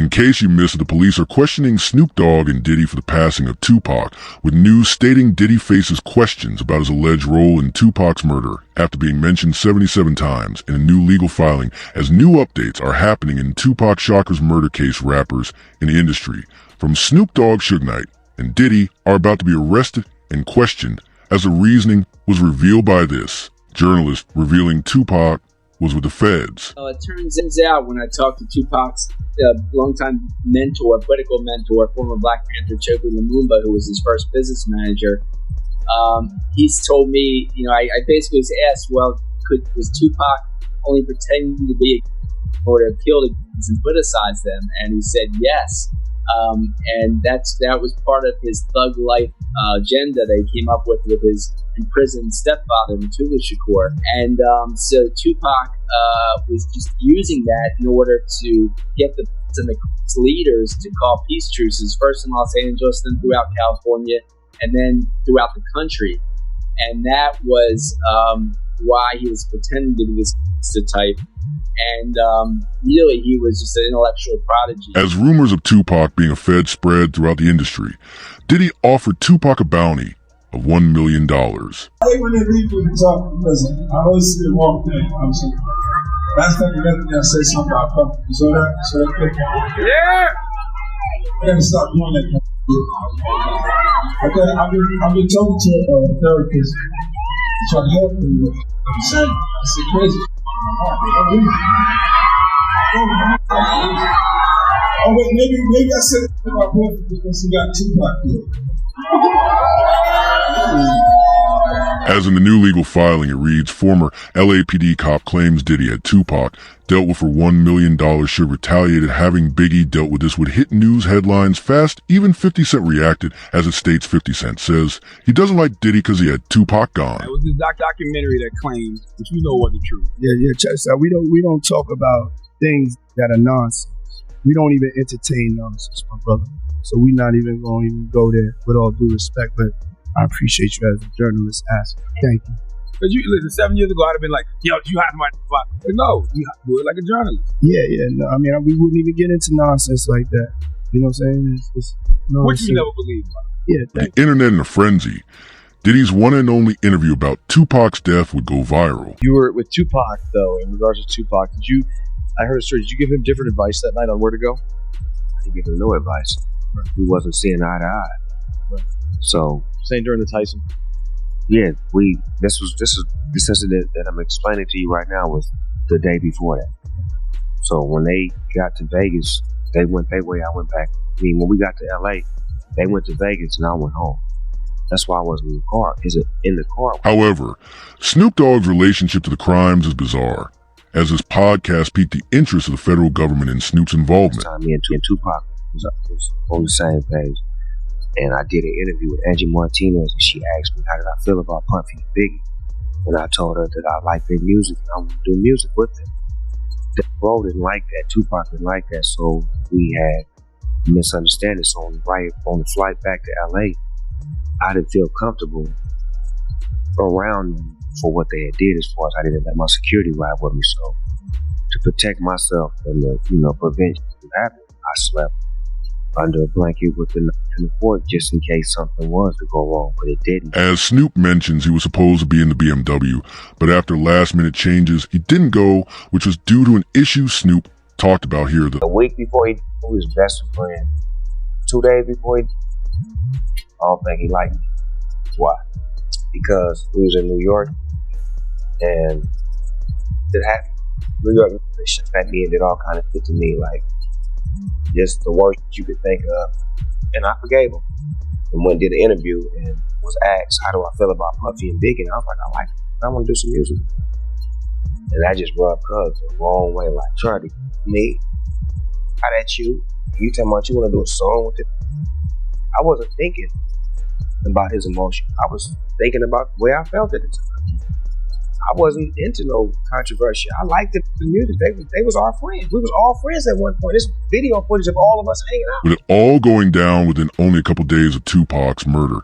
In case you missed it, the police are questioning Snoop Dogg and Diddy for the passing of Tupac, with news stating Diddy faces questions about his alleged role in Tupac's murder after being mentioned 77 times in a new legal filing, as new updates are happening in Tupac Shakur's murder case. Rappers in the industry, from Snoop Dogg, Suge Knight, and Diddy, are about to be arrested and questioned, as the reasoning was revealed by this journalist revealing Tupac was with the feds. It turns out when I talked to Tupac's longtime mentor, political mentor, former Black Panther Choku Lumumba, who was his first business manager, he's told me, I basically was asked, well, was Tupac only pretending to be or to appeal to and criticize them? And he said yes. And that was part of his thug life agenda they came up with his imprisoned stepfather, Tupac Shakur. And so Tupac was just using that in order to get the leaders to call peace truces, first in Los Angeles, then throughout California, and then throughout the country. And that was why he was pretending to be this type. And really, he was just an intellectual prodigy. As rumors of Tupac being a Fed spread throughout the industry, Diddy offered Tupac a bounty of $1 million. I hate when they leave people talk because I always see the wrong thing. I'm saying, last time you met me, I said something about pumping. You saw that? Yeah! I gotta stop doing that. I've been talking to a therapist trying to help me with insanity. I said, crazy. Oh wait, maybe I said it to my boyfriend because he got Tupac killed. As in the new legal filing, it reads, former LAPD cop claims Diddy had Tupac dealt with for $1 million should retaliated. Having Biggie dealt with this would hit news headlines fast. Even 50 Cent reacted, as it states. 50 Cent says he doesn't like Diddy because he had Tupac gone. It was this documentary that claims, which we know wasn't true. Yeah, check this out. We don't talk about things that are nonsense. We don't even entertain nonsense, my brother. So we're not even going to even go there, with all due respect. But I appreciate you as a journalist asking. Thank you. Because listen, 7 years ago, I'd have been like, yo, you hide my fuck. But no, you have to do it like a journalist. Yeah. No, I mean, we wouldn't even get into nonsense like that. You know what I'm saying? Which you never believed about. Yeah, the internet in a frenzy. Diddy's one and only interview about Tupac's death would go viral. You were with Tupac, though, in regards to Tupac. I heard a story, did you give him different advice that night on where to go? I didn't give him no advice. Right. We wasn't seeing eye to eye. Right. So, saying during the Tyson? Yeah, this incident that I'm explaining to you right now was the day before that. So when they got to Vegas, they went their way, I went back. I mean, when we got to LA, they went to Vegas and I went home. That's why I wasn't in the car. In the car. However, Snoop Dogg's relationship to the crimes is bizarre, as this podcast piqued the interest of the federal government in Snoop's involvement. Time me and Tupac was on the same page. And I did an interview with Angie Martinez, and she asked me, how did I feel about Puffy and Biggie? And I told her that I like their music, and I want to do music with them. The bro didn't like that. Tupac didn't like that, so we had a misunderstanding. So on the flight back to LA, I didn't feel comfortable around them for what they had did, as far as I didn't let my security ride with me. So to protect myself and prevent it from happening, I slept under a blanket with the knife in the fork just in case something was to go wrong, but it didn't. As Snoop mentions, he was supposed to be in the BMW, but after last-minute changes, he didn't go, which was due to an issue Snoop talked about here. A week before he was best friend. 2 days before I don't think he liked me. Why? Because we was in New York, and it happened. New York, they shot at me, and it all kind of fit to me like just the worst you could think of. And I forgave him. And went and did an interview and was asked, how do I feel about Puffy and Biggie? And I was like, I like it. I want to do some music. And I just rubbed Cuz the wrong way. Like, trying to me, how that you talking about you want to do a song with it? I wasn't thinking about his emotion. I was thinking about the way I felt at the time. I wasn't into no controversy. I liked the music. They was our friends. We was all friends at one point. This video footage of all of us hanging out. With it all going down within only a couple days of Tupac's murder,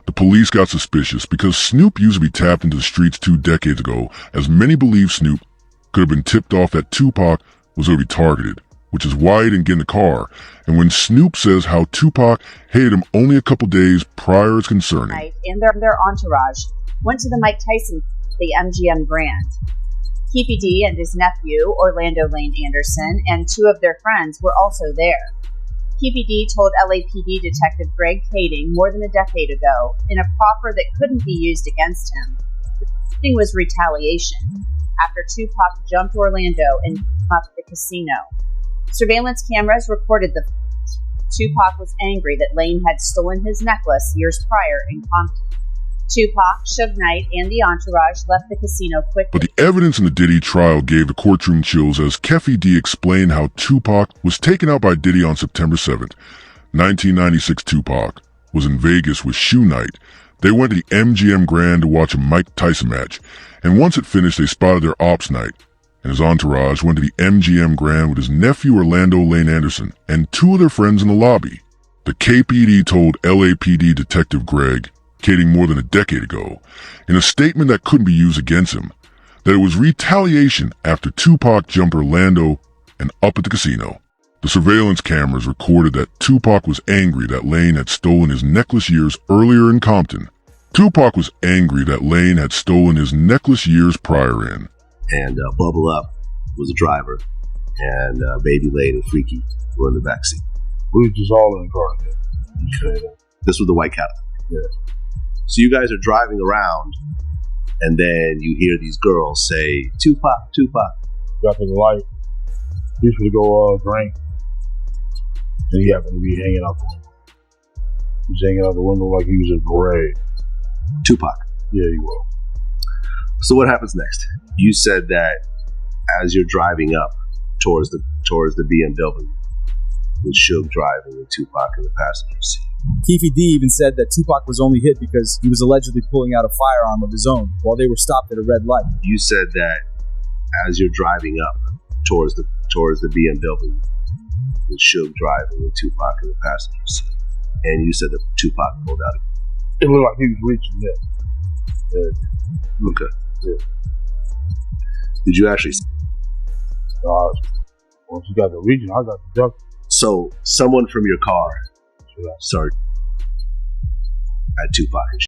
the police got suspicious because Snoop used to be tapped into the streets 2 decades ago, as many believe Snoop could have been tipped off that Tupac was going to be targeted. which is why he didn't get in the car, and when Snoop says how Tupac hated him only a couple days prior is concerning. And their entourage went to the Mike Tyson, the MGM Grand. Keefe D and his nephew, Orlando Lane Anderson, and two of their friends were also there. Keefe D told LAPD Detective Greg Kading more than a decade ago, in a proffer that couldn't be used against him, the thing was retaliation, after Tupac jumped Orlando and came up at the casino. Surveillance cameras recorded the Tupac was angry that Lane had stolen his necklace years prior in Compton. Tupac, Suge Knight, and the entourage left the casino quickly. But the evidence in the Diddy trial gave the courtroom chills as Keefe D explained how Tupac was taken out by Diddy on September 7th. 1996 Tupac was in Vegas with Suge Knight. They went to the MGM Grand to watch a Mike Tyson match, and once it finished they spotted their ops night, and his entourage went to the MGM Grand with his nephew Orlando Lane Anderson and two of their friends in the lobby. The KPD told LAPD Detective Greg Kading more than a decade ago, in a statement that couldn't be used against him, that it was retaliation after Tupac jumped Orlando and up at the casino. The surveillance cameras recorded that Tupac was angry that Lane had stolen his necklace years earlier in Compton. Tupac was angry that Lane had stolen his necklace years prior in. And Bubble Up was a driver, and Baby Lane and Freaky were in the backseat. We were just all in the car. Okay. This was the white Cadillac. Yeah. So you guys are driving around, and then you hear these girls say, Tupac, Tupac. Got to the light. He was going to go drink. And he happened to be hanging out the window. He was hanging out the window like he was a parade. Tupac. Yeah, he was. So what happens next? You said that as you're driving up towards the BMW, with Suge driving and Tupac in the passenger seat. Keefe D even said that Tupac was only hit because he was allegedly pulling out a firearm of his own while they were stopped at a red light. You said that as you're driving up towards the BMW, with Suge driving and Tupac in the passenger seat, and you said that Tupac pulled out. It looked like he was reaching it. Yeah. Okay. Yeah. Did you actually? Once you got the region, I got the duck. So someone from your car started at Tupac and